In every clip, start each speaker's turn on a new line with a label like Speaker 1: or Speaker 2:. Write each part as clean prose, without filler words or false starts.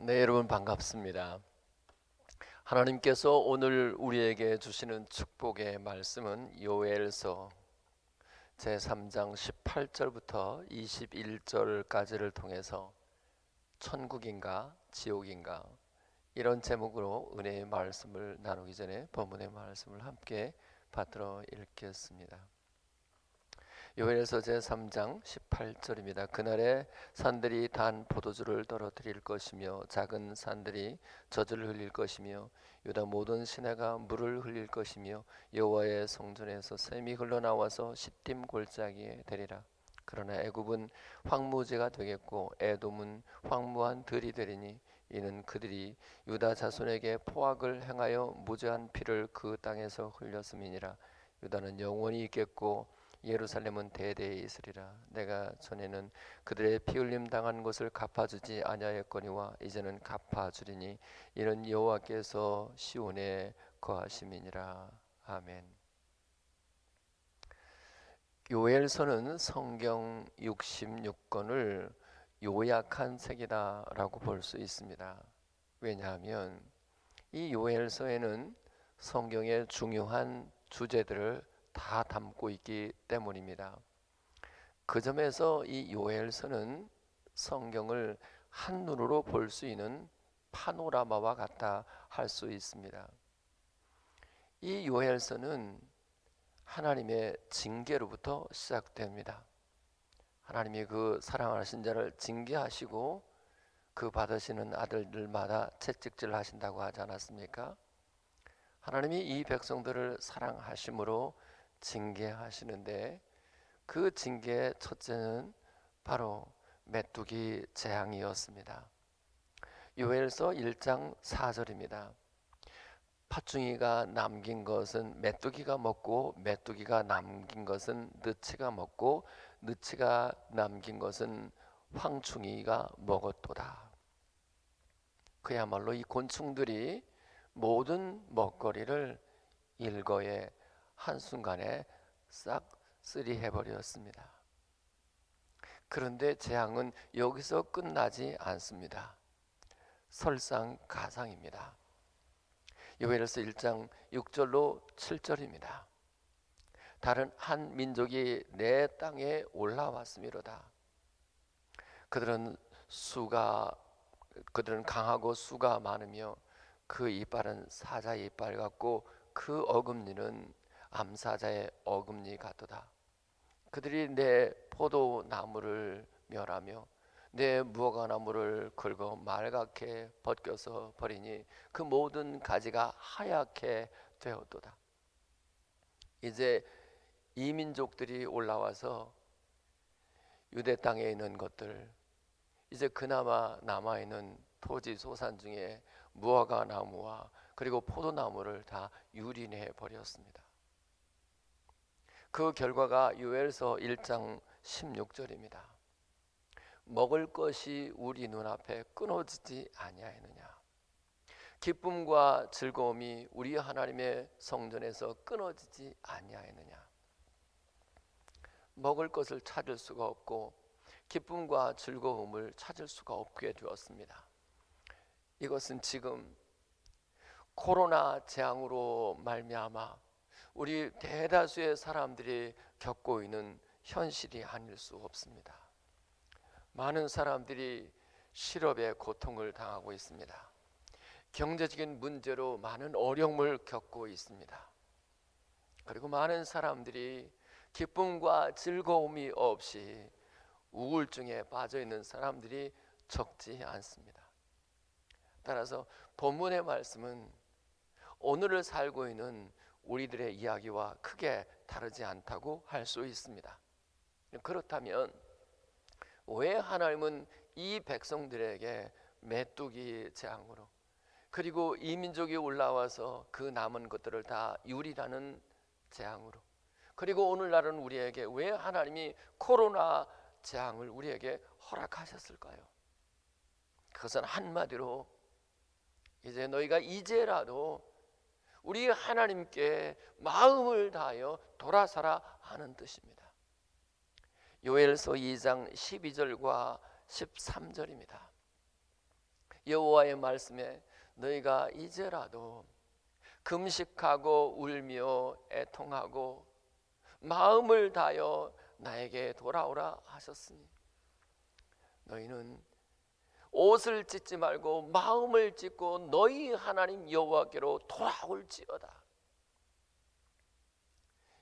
Speaker 1: 네, 여러분 반갑습니다. 하나님께서 오늘 우리에게 주시는 축복의 말씀은 요엘서 제3장 18절부터 21절까지를 통해서 천국인가 지옥인가 이런 제목으로 은혜의 말씀을 나누기 전에 본문의 말씀을 함께 받들어 읽겠습니다. 요엘서 제3장 18절입니다. 그날에 산들이 단 포도주를 떨어뜨릴 것이며 작은 산들이 젖을 흘릴 것이며 유다 모든 시내가 물을 흘릴 것이며 여호와의 성전에서 샘이 흘러나와서 시딤 골짜기에 되리라. 그러나 애굽은 황무지가 되겠고 에돔은 황무한 들이 되리니 이는 그들이 유다 자손에게 포악을 행하여 무죄한 피를 그 땅에서 흘렸음이니라. 유다는 영원히 있겠고 예루살렘은 대대에 있으리라. 내가 전에는 그들의 피 흘림 당한 것을 갚아주지 아니하였거니와 이제는 갚아주리니 이는 여호와께서 시온에 거하심이니라. 아멘. 요엘서는 성경 66권을 요약한 책이다라고 볼 수 있습니다. 왜냐하면 이 요엘서에는 성경의 중요한 주제들을 다 담고 있기 때문입니다. 그 점에서 이 요엘서는 성경을 한눈으로 볼 수 있는 파노라마와 같다 할 수 있습니다. 이 요엘서는 하나님의 징계로부터 시작됩니다. 하나님이 그 사랑하신 자를 징계하시고 그 받으시는 아들들마다 채찍질 하신다고 하지 않았습니까? 하나님이 이 백성들을 사랑하심으로 징계하시는데 그 징계의 첫째는 바로 메뚜기 재앙이었습니다. 요엘서 1장 4절입니다. 팥중이가 남긴 것은 메뚜기가 먹고 메뚜기가 남긴 것은 느치가 먹고 느치가 남긴 것은 황충이가 먹었도다. 그야말로 이 곤충들이 모든 먹거리를 일거에 한순간에 싹 쓰리해버렸습니다. 그런데 재앙은 여기서 끝나지 않습니다. 설상가상입니다. 요엘서 1장 6절로 7절입니다. 다른 한 민족이 내 땅에 올라왔음이로다. 그들은 강하고 수가 많으며 그 이빨은 사자의 이빨 같고 그 어금니는 암사자의 어금니 같도다. 그들이 내 포도나무를 멸하며 내 무화과나무를 긁어 말갛게 벗겨서 버리니 그 모든 가지가 하얗게 되었도다. 이제 이민족들이 올라와서 유대 땅에 있는 것들, 이제 그나마 남아있는 토지 소산 중에 무화과나무와 그리고 포도나무를 다 유린해 버렸습니다. 그 결과가 요엘서 1장 16절입니다. 먹을 것이 우리 눈앞에 끊어지지 아니하였느냐. 기쁨과 즐거움이 우리 하나님의 성전에서 끊어지지 아니하였느냐. 먹을 것을 찾을 수가 없고 기쁨과 즐거움을 찾을 수가 없게 되었습니다. 이것은 지금 코로나 재앙으로 말미암아 우리 대다수의 사람들이 겪고 있는 현실이 아닐 수 없습니다. 많은 사람들이 실업의 고통을 당하고 있습니다. 경제적인 문제로 많은 어려움을 겪고 있습니다. 그리고 많은 사람들이 기쁨과 즐거움이 없이 우울증에 빠져 있는 사람들이 적지 않습니다. 따라서 본문의 말씀은 오늘을 살고 있는 우리들의 이야기와 크게 다르지 않다고 할 수 있습니다. 그렇다면 왜 하나님은 이 백성들에게 메뚜기 재앙으로, 그리고 이 민족이 올라와서 그 남은 것들을 다 유리라는 재앙으로, 그리고 오늘날은 우리에게 왜 하나님이 코로나 재앙을 우리에게 허락하셨을까요? 그것은 한마디로 이제 너희가 이제라도 우리 하나님께 마음을 다하여 돌아서라 하는 뜻입니다. 요엘서 2장 12절과 13절입니다. 여호와의 말씀에 너희가 이제라도 금식하고 울며 애통하고 마음을 다하여 나에게 돌아오라 하셨으니 너희는 옷을 찢지 말고 마음을 찢고 너희 하나님 여호와께로 돌아올지어다.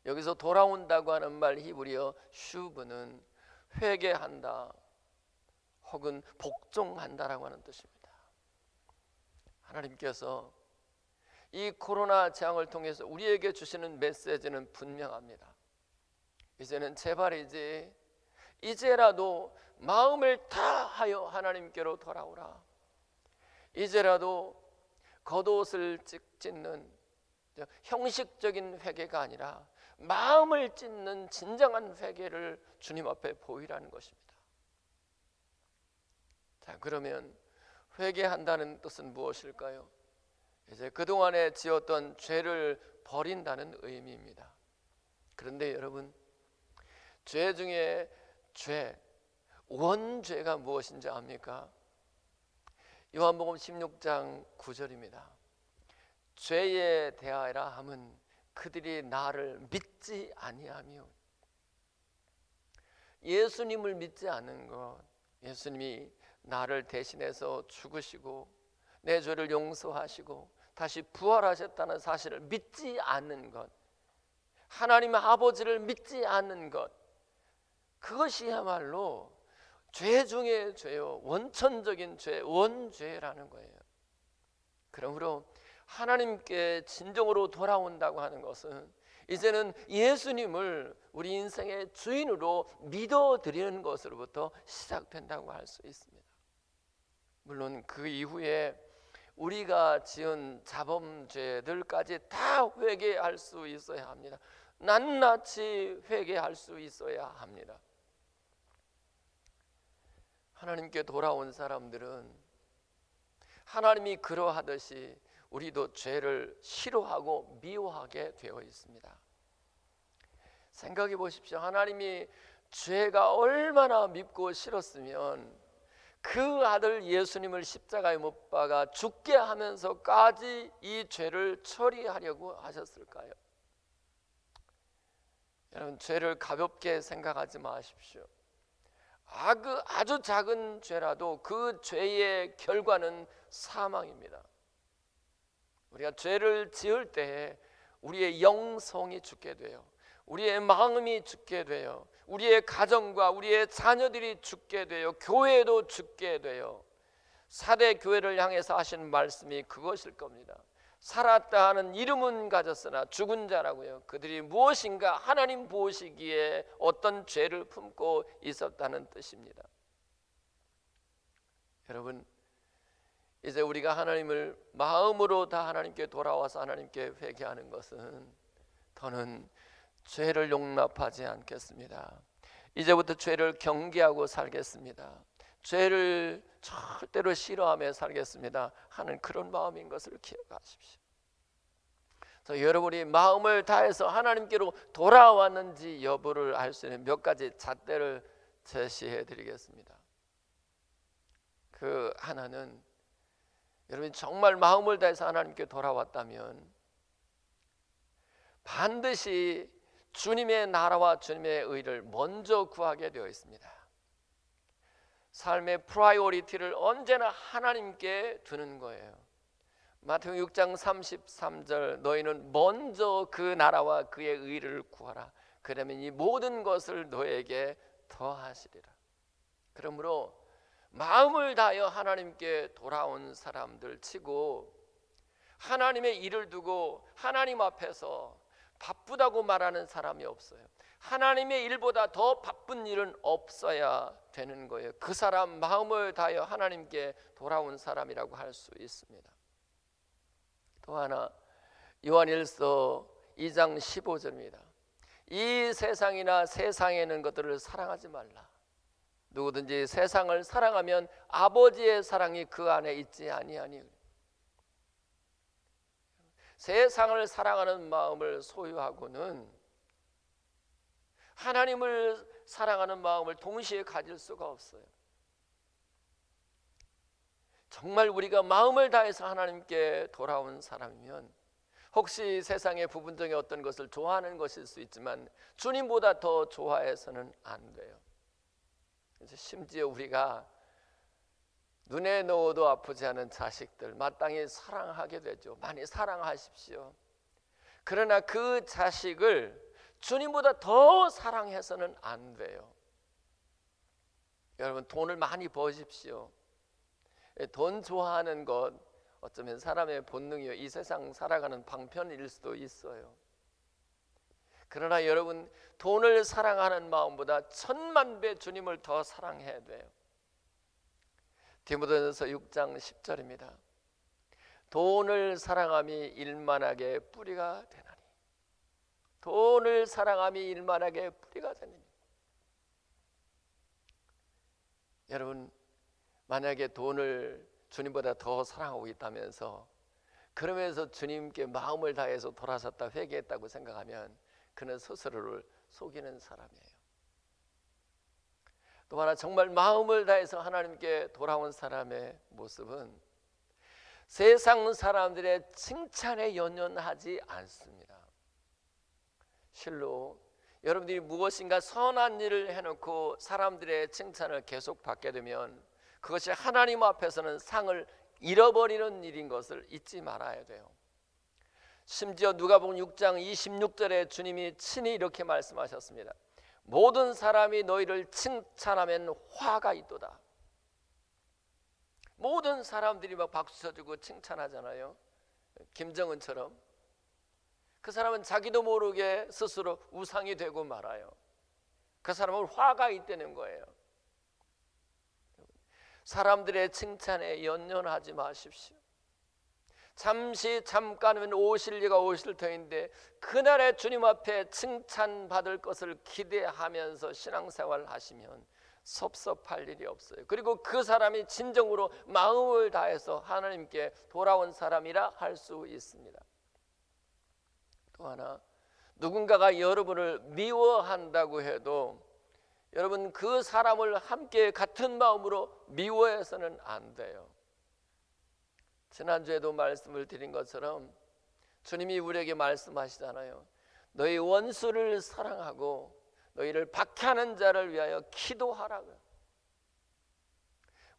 Speaker 1: 여기서 돌아온다고 하는 말 히브리어 슈브는 회개한다 혹은 복종한다라고 하는 뜻입니다. 하나님께서 이 코로나 재앙을 통해서 우리에게 주시는 메시지는 분명합니다. 이제는 제발이지 이제라도 마음을 다하여 하나님께로 돌아오라. 이제라도 겉옷을 찢는 형식적인 회개가 아니라 마음을 찢는 진정한 회개를 주님 앞에 보이라는 것입니다. 자, 그러면 회개한다는 뜻은 무엇일까요? 이제 그동안에 지었던 죄를 버린다는 의미입니다. 그런데 여러분, 죄 중에 원죄가 무엇인지 압니까? 요한복음 16장 9절입니다. 죄에 대하여라 함은 그들이 나를 믿지 아니하며, 예수님을 믿지 않는 것, 예수님이 나를 대신해서 죽으시고 내 죄를 용서하시고 다시 부활하셨다는 사실을 믿지 않는 것, 하나님 아버지를 믿지 않는 것, 그것이야말로 죄 중에 죄요, 원천적인 죄, 원죄라는 거예요. 그러므로 하나님께 진정으로 돌아온다고 하는 것은 이제는 예수님을 우리 인생의 주인으로 믿어드리는 것으로부터 시작된다고 할 수 있습니다. 물론 그 이후에 우리가 지은 자범죄들까지 다 회개할 수 있어야 합니다. 낱낱이 회개할 수 있어야 합니다. 하나님께 돌아온 사람들은 하나님이 그러하듯이 우리도 죄를 싫어하고 미워하게 되어 있습니다. 생각해 보십시오. 하나님이 죄가 얼마나 밉고 싫었으면 그 아들 예수님을 십자가에 못 박아 죽게 하면서까지 이 죄를 처리하려고 하셨을까요? 여러분, 죄를 가볍게 생각하지 마십시오. 아주 작은 죄라도 그 죄의 결과는 사망입니다. 우리가 죄를 지을 때 우리의 영성이 죽게 돼요. 우리의 마음이 죽게 돼요. 우리의 가정과 우리의 자녀들이 죽게 돼요. 교회도 죽게 돼요. 사대 교회를 향해서 하신 말씀이 그것일 겁니다. 살았다 하는 이름은 가졌으나 죽은 자라고요. 그들이 무엇인가 하나님 보시기에 어떤 죄를 품고 있었다는 뜻입니다. 여러분, 이제 우리가 하나님을 마음으로 다 하나님께 돌아와서 하나님께 회개하는 것은 더는 죄를 용납하지 않겠습니다. 이제부터 죄를 경계하고 살겠습니다. 죄를 절대로 싫어하며 살겠습니다 하는 그런 마음인 것을 기억하십시오. 그래서 여러분이 마음을 다해서 하나님께로 돌아왔는지 여부를 알 수 있는 몇 가지 잣대를 제시해 드리겠습니다. 그 하나는, 여러분이 정말 마음을 다해서 하나님께 돌아왔다면 반드시 주님의 나라와 주님의 의를 먼저 구하게 되어 있습니다. 삶의 프라이오리티를 언제나 하나님께 두는 거예요. 마태복음 6장 33절, 너희는 먼저 그 나라와 그의 의를 구하라. 그러면 이 모든 것을 너에게 더하시리라. 그러므로 마음을 다하여 하나님께 돌아온 사람들 치고 하나님의 일을 두고 하나님 앞에서 바쁘다고 말하는 사람이 없어요. 하나님의 일보다 더 바쁜 일은 없어야 되는 거예요. 그 사람 마음을 다하여 하나님께 돌아온 사람이라고 할 수 있습니다. 또 하나 요한일서 2장 15절입니다. 이 세상이나 세상에 있는 것들을 사랑하지 말라. 누구든지 세상을 사랑하면 아버지의 사랑이 그 안에 있지 아니하니. 세상을 사랑하는 마음을 소유하고는 하나님을 사랑하는 마음을 동시에 가질 수가 없어요. 정말 우리가 마음을 다해서 하나님께 돌아온 사람이면 혹시 세상의 부분적인 어떤 것을 좋아하는 것일 수 있지만 주님보다 더 좋아해서는 안 돼요. 심지어 우리가 눈에 넣어도 아프지 않은 자식들 마땅히 사랑하게 되죠. 많이 사랑하십시오. 그러나 그 자식을 주님보다 더 사랑해서는 안 돼요. 여러분, 돈을 많이 버십시오. 돈 좋아하는 것 어쩌면 사람의 본능이요, 이 세상 살아가는 방편일 수도 있어요. 그러나 여러분, 돈을 사랑하는 마음보다 1000만 배 주님을 더 사랑해야 돼요. 디모데전서 6장 10절입니다. 돈을 사랑함이 일만하게 뿌리가 되나니. 돈을 사랑함이 일만하게 뿌리가 되느니. 여러분, 만약에 돈을 주님보다 더 사랑하고 있다면서 그러면서 주님께 마음을 다해서 돌아섰다 회개했다고 생각하면 그는 스스로를 속이는 사람이에요. 또 하나 정말 마음을 다해서 하나님께 돌아온 사람의 모습은 세상 사람들의 칭찬에 연연하지 않습니다. 실로 여러분들이 무엇인가 선한 일을 해놓고 사람들의 칭찬을 계속 받게 되면 그것이 하나님 앞에서는 상을 잃어버리는 일인 것을 잊지 말아야 돼요. 심지어 누가복음 6장 26절에 주님이 친히 이렇게 말씀하셨습니다. 모든 사람이 너희를 칭찬하면 화가 있도다. 모든 사람들이 막 박수 쳐주고 칭찬하잖아요. 김정은처럼. 그 사람은 자기도 모르게 스스로 우상이 되고 말아요. 그 사람은 화가 있다는 거예요. 사람들의 칭찬에 연연하지 마십시오. 잠깐은 오실 리가 오실 터인데 그날에 주님 앞에 칭찬받을 것을 기대하면서 신앙생활을 하시면 섭섭할 일이 없어요. 그리고 그 사람이 진정으로 마음을 다해서 하나님께 돌아온 사람이라 할 수 있습니다. 또 하나, 누군가가 여러분을 미워한다고 해도 여러분 그 사람을 함께 같은 마음으로 미워해서는 안 돼요. 지난주에도 말씀을 드린 것처럼 주님이 우리에게 말씀하시잖아요. 너희 원수를 사랑하고 너희를 박해하는 자를 위하여 기도하라고요.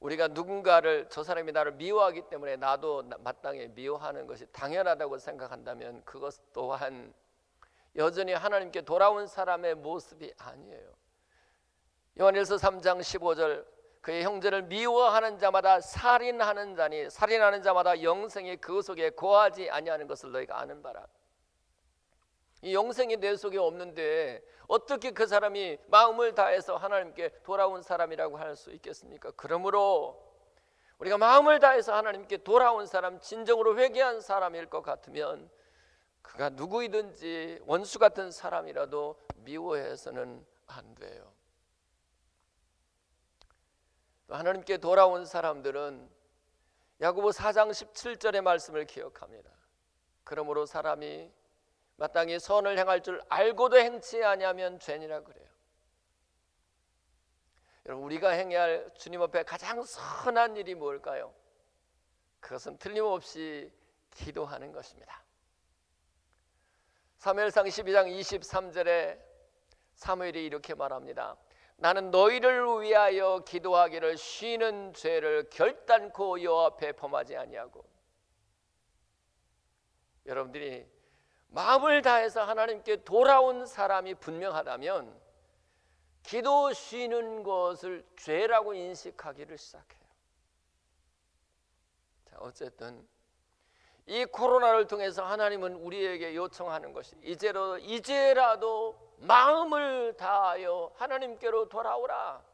Speaker 1: 우리가 누군가를 저 사람이 나를 미워하기 때문에 나도 마땅히 미워하는 것이 당연하다고 생각한다면 그것 또한 여전히 하나님께 돌아온 사람의 모습이 아니에요. 요한일서 3장 15절 그의 형제를 미워하는 자마다 살인하는 자니 살인하는 자마다 영생이 그 속에 거하지 아니하는 것을 너희가 아는 바라. 이 영생이 내 속에 없는데 어떻게 그 사람이 마음을 다해서 하나님께 돌아온 사람이라고 할 수 있겠습니까? 그러므로 우리가 마음을 다해서 하나님께 돌아온 사람, 진정으로 회개한 사람일 것 같으면 그가 누구이든지 원수 같은 사람이라도 미워해서는 안 돼요. 하나님께 돌아온 사람들은 야고보 4장 17절의 말씀을 기억합니다. 그러므로 사람이 마땅히 선을 행할 줄 알고도 행치 아니하면 죄니라 그래요. 여러분, 우리가 행해야 할 주님 앞에 가장 선한 일이 뭘까요? 그것은 틀림없이 기도하는 것입니다. 사무엘상 12장 23절에 사무엘이 이렇게 말합니다. 나는 너희를 위하여 기도하기를 쉬는 죄를 결단코 여호와 앞에 범하지 아니하고. 여러분들이 마음을 다해서 하나님께 돌아온 사람이 분명하다면 기도 쉬는 것을 죄라고 인식하기를 시작해요. 자, 어쨌든 이 코로나를 통해서 하나님은 우리에게 요청하는 것이 이제라도 마음을 다하여 하나님께로 돌아오라.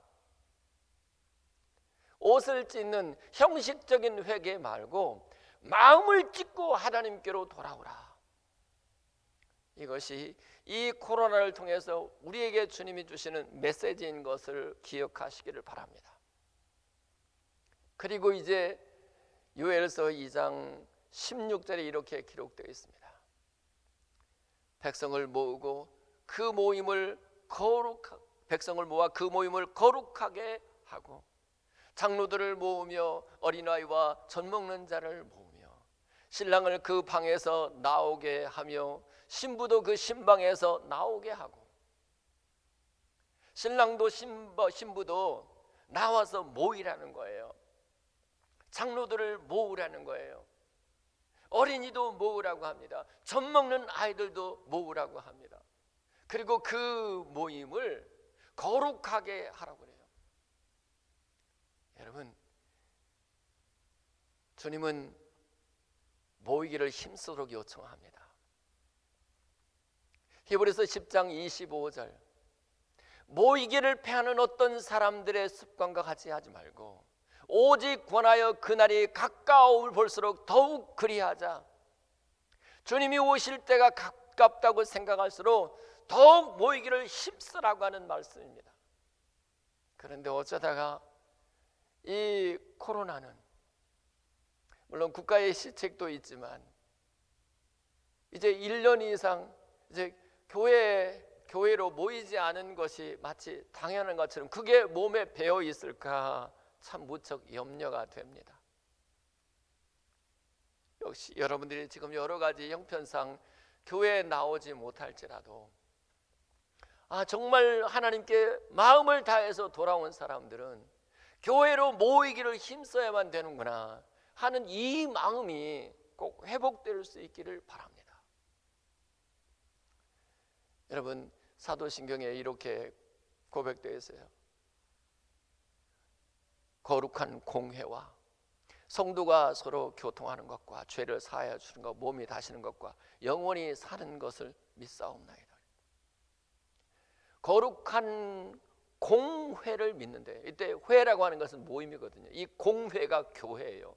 Speaker 1: 옷을 찢는 형식적인 회개 말고 마음을 찢고 하나님께로 돌아오라. 이것이 이 코로나를 통해서 우리에게 주님이 주시는 메시지인 것을 기억하시기를 바랍니다. 그리고 이제 요엘서 2장 16절에 이렇게 기록되어 있습니다. 백성을 모으고 그 모임을 백성을 모아 그 모임을 거룩하게 하고 장로들을 모으며 어린아이와 젖 먹는 자를 모으며 신랑을 그 방에서 나오게 하며 신부도 그 신방에서 나오게 하고 신랑도 신부도 나와서 모이라는 거예요. 장로들을 모으라는 거예요. 어린이도 모으라고 합니다. 젖 먹는 아이들도 모으라고 합니다. 그리고 그 모임을 거룩하게 하라고 그래요. 여러분, 주님은 모이기를 힘쓰도록 요청합니다. 히브리서 10장 25절, 모이기를 패하는 어떤 사람들의 습관과 같이 하지 말고 오직 권하여 그날이 가까움을 볼수록 더욱 그리하자. 주님이 오실 때가 가깝다고 생각할수록 더욱 모이기를 힘쓰라고 하는 말씀입니다. 그런데 어쩌다가 이 코로나는 물론 국가의 시책도 있지만 이제 1년 이상 이제 교회로 모이지 않은 것이 마치 당연한 것처럼 그게 몸에 배어 있을까 참 무척 염려가 됩니다. 역시 여러분들이 지금 여러 가지 형편상 교회에 나오지 못할지라도 정말 하나님께 마음을 다해서 돌아온 사람들은 교회로 모이기를 힘써야만 되는구나 하는 이 마음이 꼭 회복될 수 있기를 바랍니다. 여러분, 사도신경에 이렇게 고백되어 있어요. 거룩한 공회와 성도가 서로 교통하는 것과 죄를 사하여 주는 것, 몸이 다시는 것과 영원히 사는 것을 믿사옵나이다. 거룩한 공회를 믿는데, 이때 회라고 하는 것은 모임이거든요. 이 공회가 교회예요.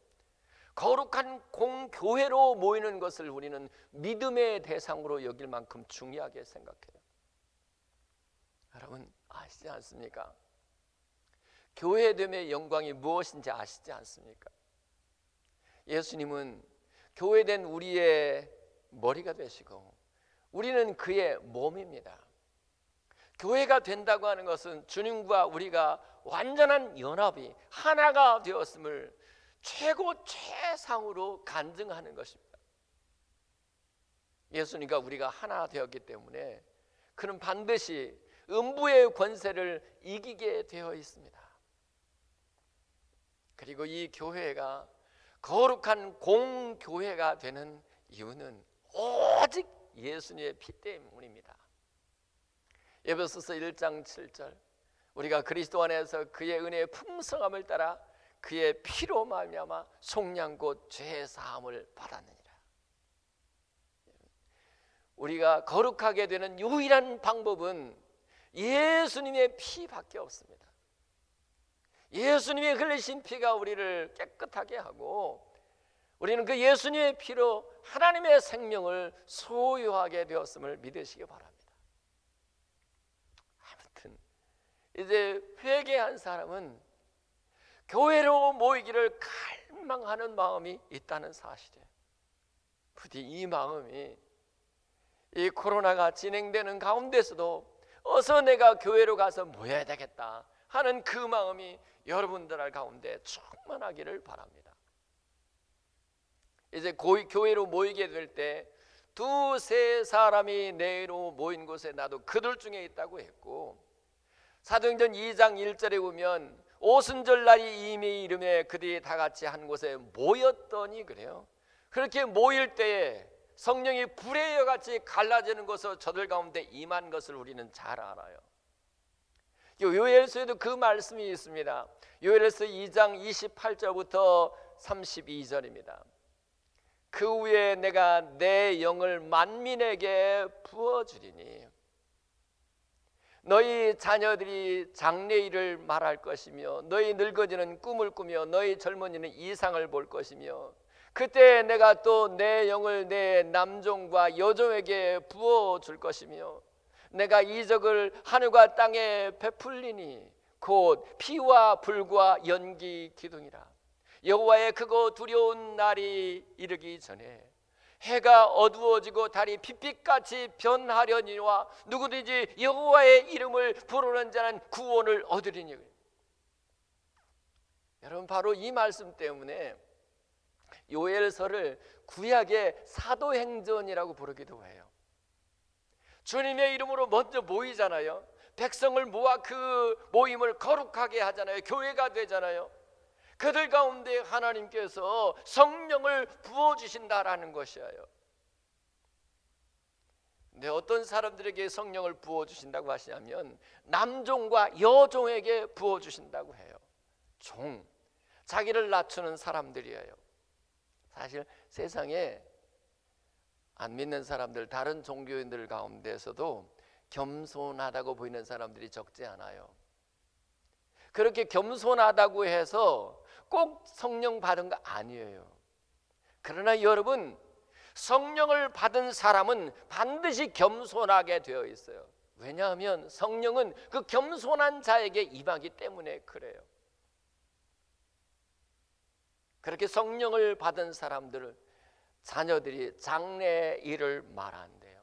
Speaker 1: 거룩한 공교회로 모이는 것을 우리는 믿음의 대상으로 여길 만큼 중요하게 생각해요. 여러분 아시지 않습니까? 교회됨의 영광이 무엇인지 아시지 않습니까? 예수님은 교회된 우리의 머리가 되시고 우리는 그의 몸입니다. 교회가 된다고 하는 것은 주님과 우리가 완전한 연합이 하나가 되었음을 최고 최상으로 간증하는 것입니다. 예수님과 우리가 하나 되었기 때문에 그는 반드시 음부의 권세를 이기게 되어 있습니다. 그리고 이 교회가 거룩한 공교회가 되는 이유는 오직 예수님의 피 때문입니다. 에베소서 1장 7절, 우리가 그리스도 안에서 그의 은혜의 풍성함을 따라 그의 피로 말미암아 속량 곧 죄 사함을 받았느니라. 우리가 거룩하게 되는 유일한 방법은 예수님의 피밖에 없습니다. 예수님의 흘리신 피가 우리를 깨끗하게 하고 우리는 그 예수님의 피로 하나님의 생명을 소유하게 되었음을 믿으시기 바랍니다. 아무튼 이제 회개한 사람은 교회로 모이기를 갈망하는 마음이 있다는 사실이에요. 부디 이 마음이 이 코로나가 진행되는 가운데서도 어서 내가 교회로 가서 모여야 되겠다 하는 그 마음이 여러분들 가운데 충만하기를 바랍니다. 이제 교회로 모이게 될 때 두세 사람이 내로 모인 곳에 나도 그들 중에 있다고 했고, 사도행전 2장 1절에 보면 오순절 날이 이미 이름에 그들이 다 같이 한 곳에 모였더니 그래요. 그렇게 모일 때에 성령이 불의 여같이 갈라지는 것으로 저들 가운데 임한 것을 우리는 잘 알아요. 요엘서에도 그 말씀이 있습니다. 요엘서 2장 28절부터 32절입니다. 그 후에 내가 내 영을 만민에게 부어주리니 너희 자녀들이 장래일을 말할 것이며 너희 늙어지는 꿈을 꾸며 너희 젊은이는 이상을 볼 것이며 그때 내가 또 내 영을 내 남종과 여종에게 부어줄 것이며 내가 이적을 하늘과 땅에 베풀리니 곧 피와 불과 연기 기둥이라. 여호와의 크고 두려운 날이 이르기 전에 해가 어두워지고 달이 핏빛같이 변하려니와 누구든지 여호와의 이름을 부르는 자는 구원을 얻으리니. 여러분, 바로 이 말씀 때문에 요엘서를 구약의 사도행전이라고 부르기도 해요. 주님의 이름으로 먼저 모이잖아요. 백성을 모아 그 모임을 거룩하게 하잖아요. 교회가 되잖아요. 그들 가운데 하나님께서 성령을 부어주신다라는 것이에요. 근데 어떤 사람들에게 성령을 부어주신다고 하시냐면 남종과 여종에게 부어주신다고 해요. 종, 자기를 낮추는 사람들이에요. 사실 세상에 안 믿는 사람들, 다른 종교인들 가운데서도 겸손하다고 보이는 사람들이 적지 않아요. 그렇게 겸손하다고 해서 꼭 성령 받은 거 아니에요. 그러나 여러분, 성령을 받은 사람은 반드시 겸손하게 되어 있어요. 왜냐하면 성령은 그 겸손한 자에게 임하기 때문에 그래요. 그렇게 성령을 받은 사람들을 자녀들이 장래일을 말한대요.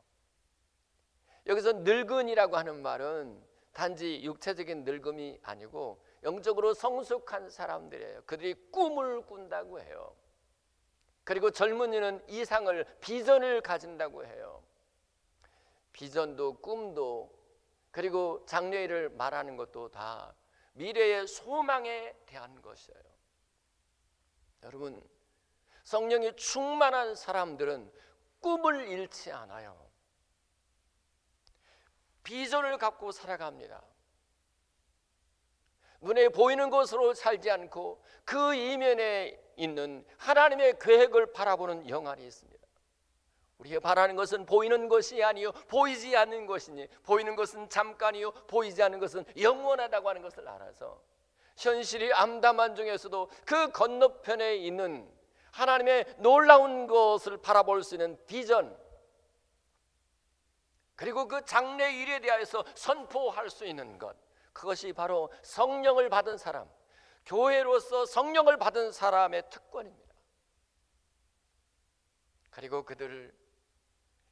Speaker 1: 여기서 늙은이라고 하는 말은 단지 육체적인 늙음이 아니고 영적으로 성숙한 사람들이에요. 그들이 꿈을 꾼다고 해요. 그리고 젊은이는 이상을, 비전을 가진다고 해요. 비전도 꿈도 그리고 장래일을 말하는 것도 다 미래의 소망에 대한 것이에요. 여러분, 성령이 충만한 사람들은 꿈을 잃지 않아요. 비전을 갖고 살아갑니다. 눈에 보이는 것으로 살지 않고 그 이면에 있는 하나님의 계획을 바라보는 영안이 있습니다. 우리가 바라는 것은 보이는 것이 아니요 보이지 않는 것이니, 보이는 것은 잠깐이요 보이지 않는 것은 영원하다고 하는 것을 알아서 현실이 암담한 중에서도 그 건너편에 있는 하나님의 놀라운 것을 바라볼 수 있는 비전, 그리고 그 장래일에 대하여서 선포할 수 있는 것, 그것이 바로 성령을 받은 사람, 교회로서 성령을 받은 사람의 특권입니다. 그리고 그들을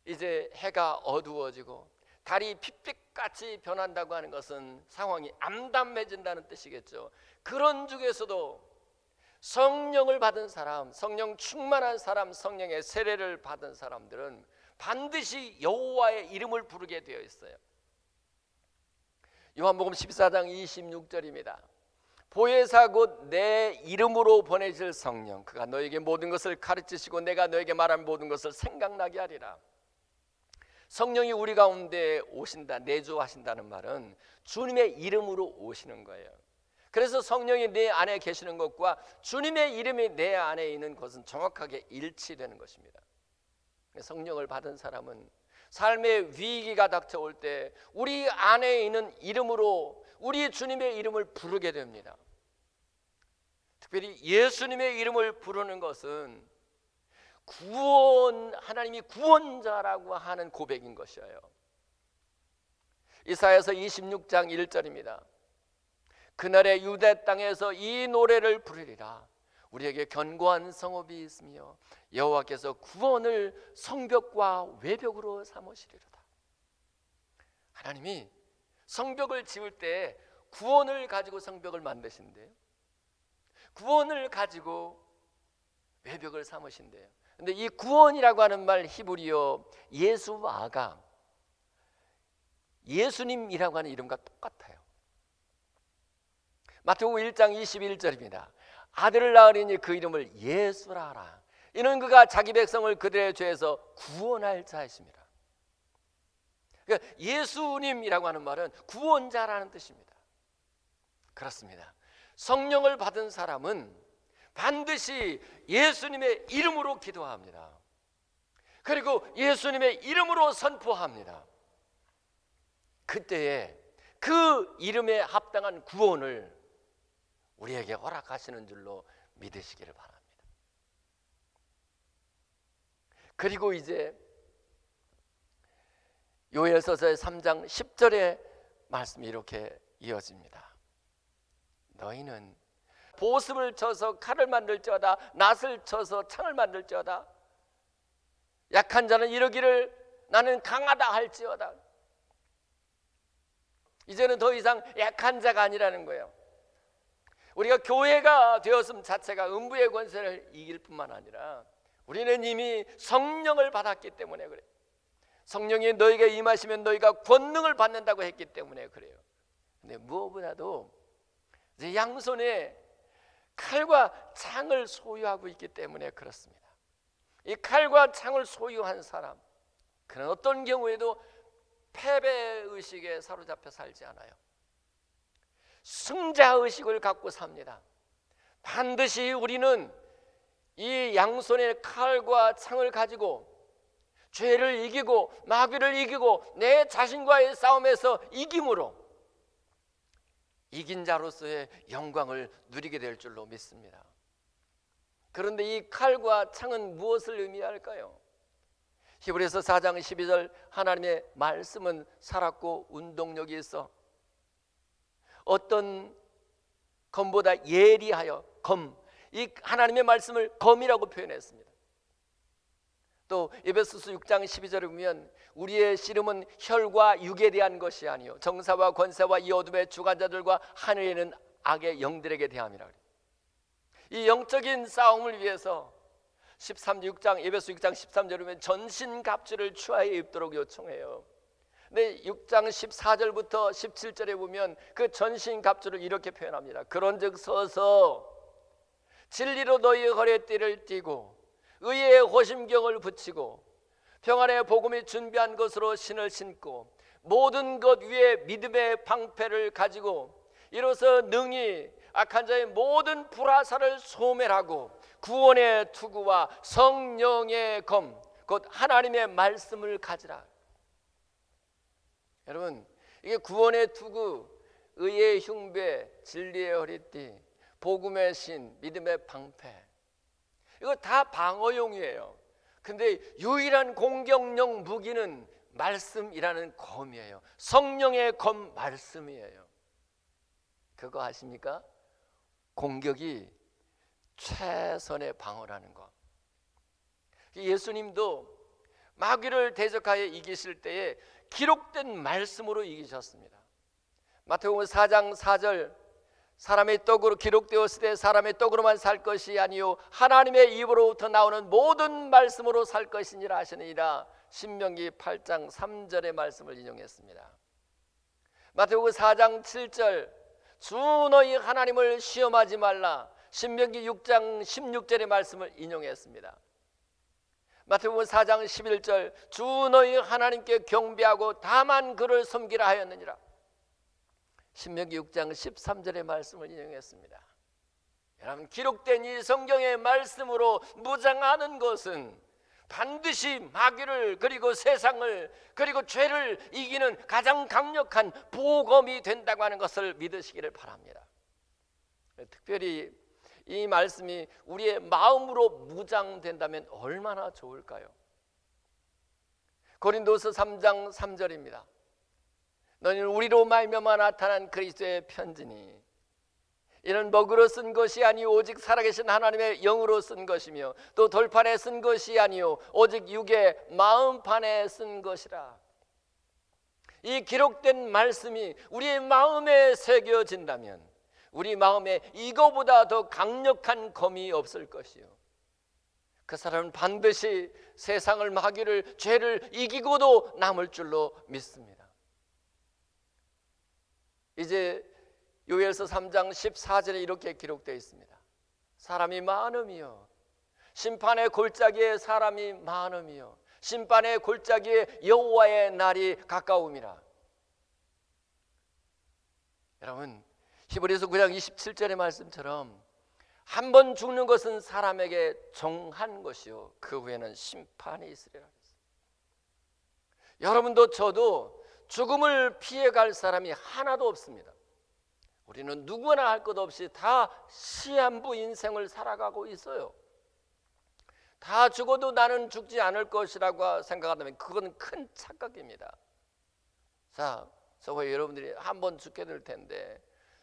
Speaker 1: 이제 해가 어두워지고 달이 핏빛같이 변한다고 하는 것은 상황이 암담해진다는 뜻이겠죠. 그런 중에서도 성령을 받은 사람, 성령 충만한 사람, 성령의 세례를 받은 사람들은 반드시 여호와의 이름을 부르게 되어 있어요. 요한복음 14장 26절입니다. 보혜사 곧 내 이름으로 보내실 성령, 그가 너에게 모든 것을 가르치시고 내가 너에게 말한 모든 것을 생각나게 하리라. 성령이 우리 가운데 오신다, 내주하신다는 말은 주님의 이름으로 오시는 거예요. 그래서 성령이 내 안에 계시는 것과 주님의 이름이 내 안에 있는 것은 정확하게 일치되는 것입니다. 성령을 받은 사람은 삶의 위기가 닥쳐올 때 우리 안에 있는 이름으로 우리 주님의 이름을 부르게 됩니다. 특별히 예수님의 이름을 부르는 것은 하나님이 구원자라고 하는 고백인 것이에요. 이사야서 26장 1절입니다. 그날에 유대 땅에서 이 노래를 부르리라. 우리에게 견고한 성읍이 있으며 여호와께서 구원을 성벽과 외벽으로 삼으시리로다. 하나님이 성벽을 지을 때 구원을 가지고 성벽을 만드신대요. 구원을 가지고 외벽을 삼으신대요. 근데 이 구원이라고 하는 말 히브리어 예수아가 예수님이라고 하는 이름과 똑같아요. 마태복음 1장 21절입니다. 아들을 낳으리니 그 이름을 예수라 하라. 이는 그가 자기 백성을 그들의 죄에서 구원할 자이십니다. 그러니까 예수님이라고 하는 말은 구원자라는 뜻입니다. 그렇습니다. 성령을 받은 사람은 반드시 예수님의 이름으로 기도합니다. 그리고 예수님의 이름으로 선포합니다. 그때에 그 이름에 합당한 구원을 우리에게 허락하시는 줄로 믿으시기를 바랍니다. 그리고 이제 요엘서서의 3장 10절의 말씀이 이렇게 이어집니다. 너희는 보습을 쳐서 칼을 만들지어다, 낫을 쳐서 창을 만들지어다. 약한 자는 이르기를 나는 강하다 할지어다. 이제는 더 이상 약한 자가 아니라는 거예요. 우리가 교회가 되었음 자체가 음부의 권세를 이길 뿐만 아니라 우리는 이미 성령을 받았기 때문에 그래요. 성령이 너희에게 임하시면 너희가 권능을 받는다고 했기 때문에 그래요. 근데 무엇보다도 이제 양손에 칼과 창을 소유하고 있기 때문에 그렇습니다. 이 칼과 창을 소유한 사람, 그는 어떤 경우에도 패배의식에 사로잡혀 살지 않아요. 승자의식을 갖고 삽니다. 반드시 우리는 이 양손의 칼과 창을 가지고 죄를 이기고 마귀를 이기고 내 자신과의 싸움에서 이김으로 이긴 자로서의 영광을 누리게 될 줄로 믿습니다. 그런데 이 칼과 창은 무엇을 의미할까요? 히브리서 4장 12절 하나님의 말씀은 살았고 운동력이 있어 어떤 검보다 예리하여 검, 이 하나님의 말씀을 검이라고 표현했습니다. 또 에베소서 6장 12절에 보면 우리의 씨름은 혈과 육에 대한 것이 아니요 정사와 권세와 이 어둠의 주관자들과 하늘에 있는 악의 영들에게 대함이라 그래요. 이 영적인 싸움을 위해서 6장 에베소 6장 13절에 보면 전신갑주를 추하여 입도록 요청해요. 근데 6장 14절부터 17절에 보면 그 전신갑주를 이렇게 표현합니다. 그런즉 서서 진리로 너희의 허리띠를 띠고 의의 호심경을 붙이고 평안의 복음이 준비한 것으로 신을 신고 모든 것 위에 믿음의 방패를 가지고 이로써 능히 악한 자의 모든 불화살을 소멸하고 구원의 투구와 성령의 검 곧 하나님의 말씀을 가지라. 여러분, 이게 구원의 투구, 의의 흉배, 진리의 허리띠, 복음의 신, 믿음의 방패, 이거 다 방어용이에요. 근데 유일한 공격용 무기는 말씀이라는 검이에요. 성령의 검 말씀이에요. 그거 아십니까? 공격이 최선의 방어라는 거. 예수님도 마귀를 대적하여 이기실 때에 기록된 말씀으로 이기셨습니다. 마태복음 4장 4절 사람의 떡으로 기록되었을 때 사람의 떡으로만 살 것이 아니요 하나님의 입으로부터 나오는 모든 말씀으로 살 것이니라 하시니라. 신명기 8장 3절의 말씀을 인용했습니다. 마태복음 4장 7절 주 너희 하나님을 시험하지 말라. 신명기 6장 16절의 말씀을 인용했습니다. 마태복음 4장 11절 주 너희 하나님께 경배하고 다만 그를 섬기라 하였느니라. 신명기 6장 13절의 말씀을 인용했습니다. 여러분, 기록된 이 성경의 말씀으로 무장하는 것은 반드시 마귀를 그리고 세상을 그리고 죄를 이기는 가장 강력한 보검이 된다고 하는 것을 믿으시기를 바랍니다. 특별히 이 말씀이 우리의 마음으로 무장된다면 얼마나 좋을까요? 고린도서 3장 3절입니다. 너희는 우리로 말미암아 나타난 그리스도의 편지니 이는 먹으로 쓴 것이 아니요 오직 살아계신 하나님의 영으로 쓴 것이며 또 돌판에 쓴 것이 아니요 오직 육의 마음판에 쓴 것이라. 이 기록된 말씀이 우리의 마음에 새겨진다면 우리 마음에 이거보다 더 강력한 검이 없을 것이요 그 사람은 반드시 세상을 마귀를 죄를 이기고도 남을 줄로 믿습니다. 이제 요엘서 3장 14절에 이렇게 기록되어 있습니다. 사람이 많음이요 심판의 골짜기에 사람이 많음이요 심판의 골짜기에 여호와의 날이 가까움이라. 여러분, 히브리서 9장 27절의 말씀처럼 한 번 죽는 것은 사람에게 정한 것이요 그 후에는 심판이 있으리라. 여러분도 저도 죽음을 피해갈 사람이 하나도 없습니다. 우리는 누구나 할 것 없이 다 시한부 인생을 살아가고 있어요. 다 죽어도 나는 죽지 않을 것이라고 생각한다면 그건 큰 착각입니다. 자, 저와 여러분들이 한번 죽게 될 텐데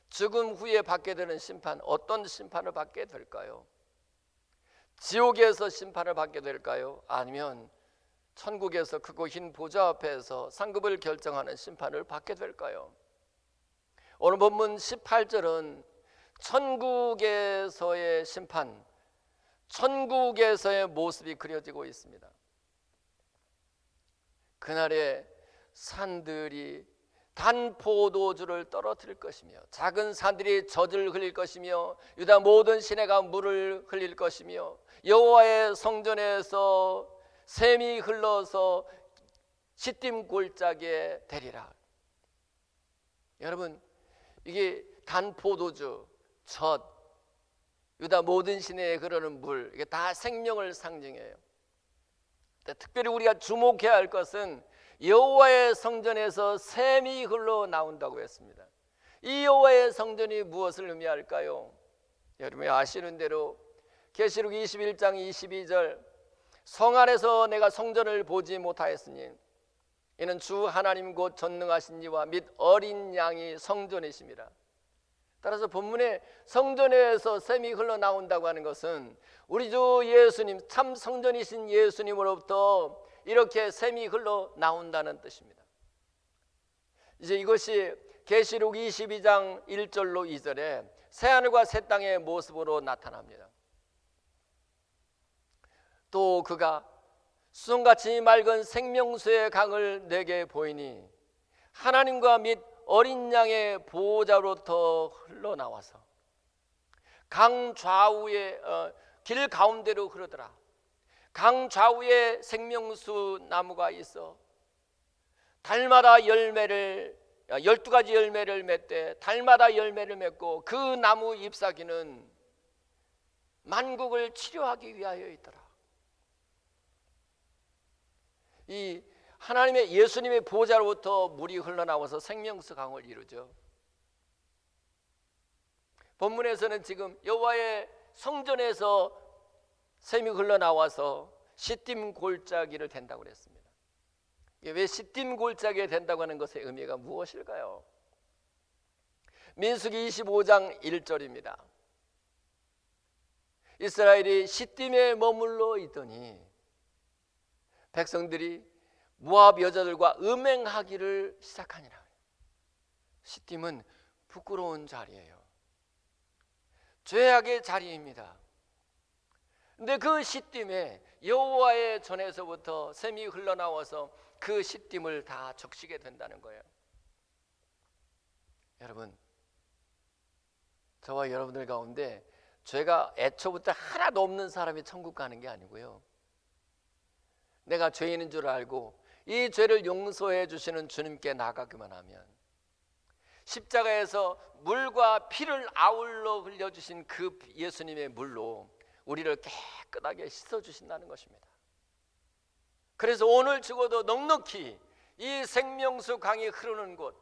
Speaker 1: 죽음 후에 받게 되는 심판, 어떤 심판을 받게 될까요? 지옥에서 심판을 받게 될까요? 아니면 천국에서 크고 흰 보좌 앞에서 상급을 결정하는 심판을 받게 될까요? 오늘 본문 18절은 천국에서의 심판, 천국에서의 모습이 그려지고 있습니다. 그날에 산들이 단 포도주를 떨어뜨릴 것이며 작은 산들이 젖을 흘릴 것이며 유다 모든 시내가 물을 흘릴 것이며 여호와의 성전에서 샘이 흘러서 시딤 골짜기에 되리라. 여러분, 이게 단 포도주, 젖, 유다 모든 시내에 흐르는 물, 이게 다 생명을 상징해요. 특별히 우리가 주목해야 할 것은 여호와의 성전에서 샘이 흘러나온다고 했습니다. 이 여호와의 성전이 무엇을 의미할까요? 여러분이 아시는 대로 계시록 21장 22절, 성 안에서 내가 성전을 보지 못하였으니 이는 주 하나님 곧 전능하신 이와 및 어린 양이 성전이십니다. 따라서 본문에 성전에서 샘이 흘러나온다고 하는 것은 우리 주 예수님, 참 성전이신 예수님으로부터 이렇게 샘이 흘러나온다는 뜻입니다. 이제 이것이 계시록 22장 1절로 2절에 새하늘과 새 땅의 모습으로 나타납니다. 또 그가 수송같이 맑은 생명수의 강을 내게 보이니 하나님과 및 어린 양의 보호자로부터 흘러나와서 강 좌우에 길 가운데로 흐르더라. 강 좌우에 생명수 나무가 있어 달마다 열매를 12가지 열매를 맺되 달마다 열매를 맺고 그 나무 잎사귀는 만국을 치료하기 위하여 있더라. 이 하나님의 예수님의 보좌로부터 물이 흘러나와서 생명수 강을 이루죠. 본문에서는 지금 여호와의 성전에서 샘이 흘러나와서 시딤 골짜기를 된다고 그랬습니다. 왜 시딤 골짜기에 된다고 하는 것의 의미가 무엇일까요? 민수기 25장 1절입니다. 이스라엘이 시딤에 머물러 있더니 백성들이 모압 여자들과 음행하기를 시작하니라. 시딤은 부끄러운 자리예요. 죄악의 자리입니다. 근데 그 시딤에 여호와의 전에서부터 샘이 흘러나와서 그 시딤을 다 적시게 된다는 거예요. 여러분, 저와 여러분들 가운데 죄가 애초부터 하나도 없는 사람이 천국 가는 게 아니고요, 내가 죄인인 줄 알고 이 죄를 용서해 주시는 주님께 나가기만 하면 십자가에서 물과 피를 아울러 흘려주신 그 예수님의 물로 우리를 깨끗하게 씻어주신다는 것입니다. 그래서 오늘 죽어도 넉넉히 이 생명수 강이 흐르는 곳,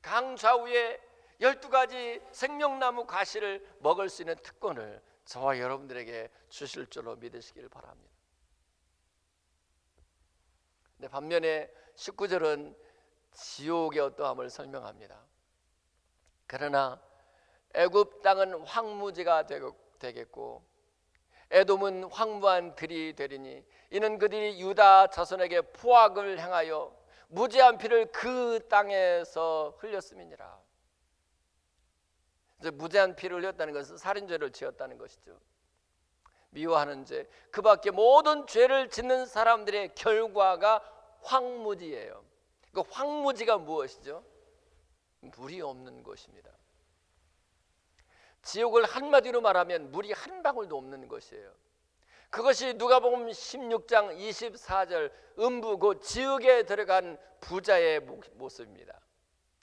Speaker 1: 강 좌우에 12가지 생명나무 가시를 먹을 수 있는 특권을 저와 여러분들에게 주실 줄로 믿으시길 바랍니다. 근데 반면에 19절은 지옥의 어떠함을 설명합니다. 그러나 애굽 땅은 황무지가 되겠고 에돔은 황무한 들이 되리니 이는 그들이 유다 자손에게 포악을 행하여 무지한 피를 그 땅에서 흘렸음이니라. 이제 무지한 피를 흘렸다는 것은 살인죄를 지었다는 것이죠. 미워하는 죄, 그 밖에 모든 죄를 짓는 사람들의 결과가 황무지예요. 그 황무지가 무엇이죠? 물이 없는 곳입니다. 지옥을 한마디로 말하면 물이 한 방울도 없는 것이에요. 그것이 누가복음 16장 24절 음부 곧 지옥에 들어간 부자의 모습입니다.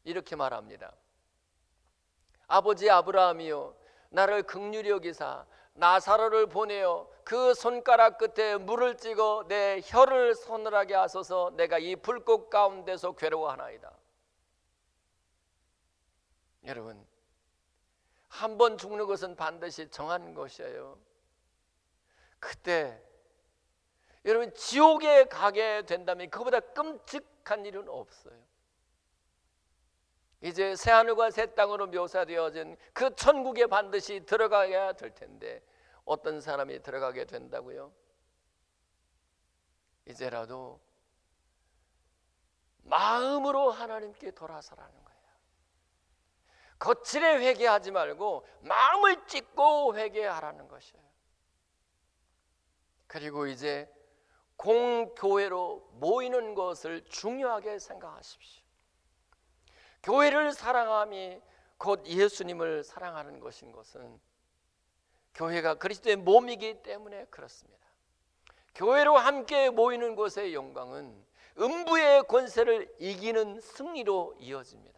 Speaker 1: 이렇게 말합니다. 아버지 아브라함이여 나를 긍휼히 여기사 나사로를 보내어 그 손가락 끝에 물을 찍어 내 혀를 서늘하게 하소서. 내가 이 불꽃 가운데서 괴로워하나이다. 여러분, 한 번 죽는 것은 반드시 정한 것이에요. 그때 여러분 지옥에 가게 된다면 그보다 끔찍한 일은 없어요. 이제 새하늘과 새 땅으로 묘사되어진 그 천국에 반드시 들어가야 될 텐데 어떤 사람이 들어가게 된다고요? 이제라도 마음으로 하나님께 돌아서라는 거예요. 거칠게 회개하지 말고 마음을 찢고 회개하라는 것이에요. 그리고 이제 공교회로 모이는 것을 중요하게 생각하십시오. 교회를 사랑함이 곧 예수님을 사랑하는 것인 것은 교회가 그리스도의 몸이기 때문에 그렇습니다. 교회로 함께 모이는 것의 영광은 음부의 권세를 이기는 승리로 이어집니다.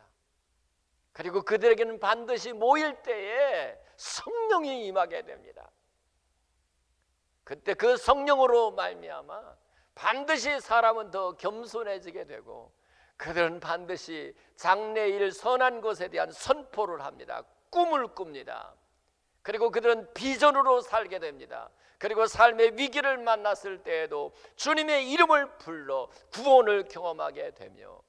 Speaker 1: 그리고 그들에게는 반드시 모일 때에 성령이 임하게 됩니다. 그때 그 성령으로 말미암아 반드시 사람은 더 겸손해지게 되고 그들은 반드시 장래일 선한 것에 대한 선포를 합니다. 꿈을 꿉니다. 그리고 그들은 비전으로 살게 됩니다. 그리고 삶의 위기를 만났을 때에도 주님의 이름을 불러 구원을 경험하게 되며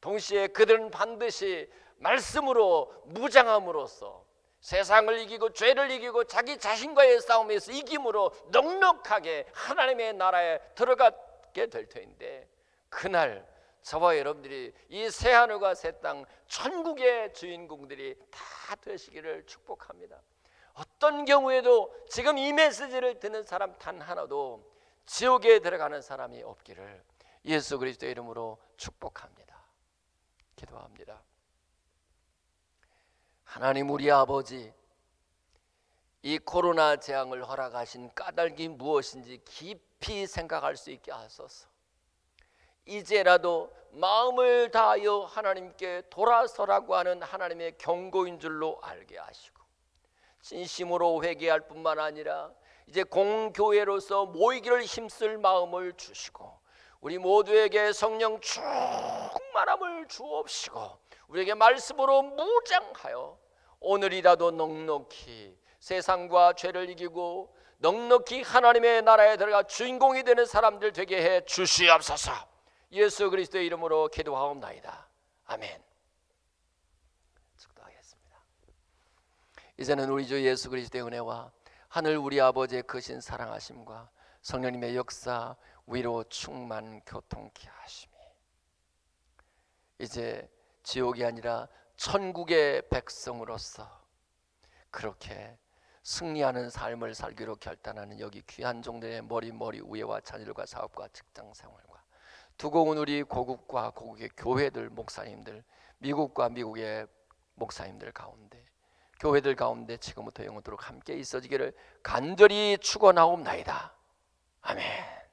Speaker 1: 동시에 그들은 반드시 말씀으로 무장함으로써 세상을 이기고 죄를 이기고 자기 자신과의 싸움에서 이김으로 넉넉하게 하나님의 나라에 들어가게 될 터인데 그날 저와 여러분들이 이 새하늘과 새 땅 천국의 주인공들이 다 되시기를 축복합니다. 어떤 경우에도 지금 이 메시지를 듣는 사람 단 하나도 지옥에 들어가는 사람이 없기를 예수 그리스도의 이름으로 축복합니다. 기도합니다. 하나님 우리 아버지, 이 코로나 재앙을 허락하신 까닭이 무엇인지 깊이 생각할 수 있게 하소서. 이제라도 마음을 다하여 하나님께 돌아서라고 하는 하나님의 경고인 줄로 알게 하시고 진심으로 회개할 뿐만 아니라 이제 공교회로서 모이기를 힘쓸 마음을 주시고 우리 모두에게 성령 충만함을 주옵시고 우리에게 말씀으로 무장하여 오늘이라도 넉넉히 세상과 죄를 이기고 넉넉히 하나님의 나라에 들어가 주인공이 되는 사람들 되게 해 주시옵소서. 예수 그리스도의 이름으로 기도하옵나이다. 아멘. 축도하겠습니다. 이제는 우리 주 예수 그리스도의 은혜와 하늘 우리 아버지의 크신 사랑하심과 성령님의 역사 위로 충만 교통케 하심이 이제 지옥이 아니라 천국의 백성으로서 그렇게 승리하는 삶을 살기로 결단하는 여기 귀한 종들의 머리 우애와 자녀들과 사업과 직장생활과 두고 온 우리 고국과 고국의 교회들 목사님들 미국과 미국의 목사님들 가운데 교회들 가운데 지금부터 영원토록 함께 있어지기를 간절히 축원하옵나이다. 아멘.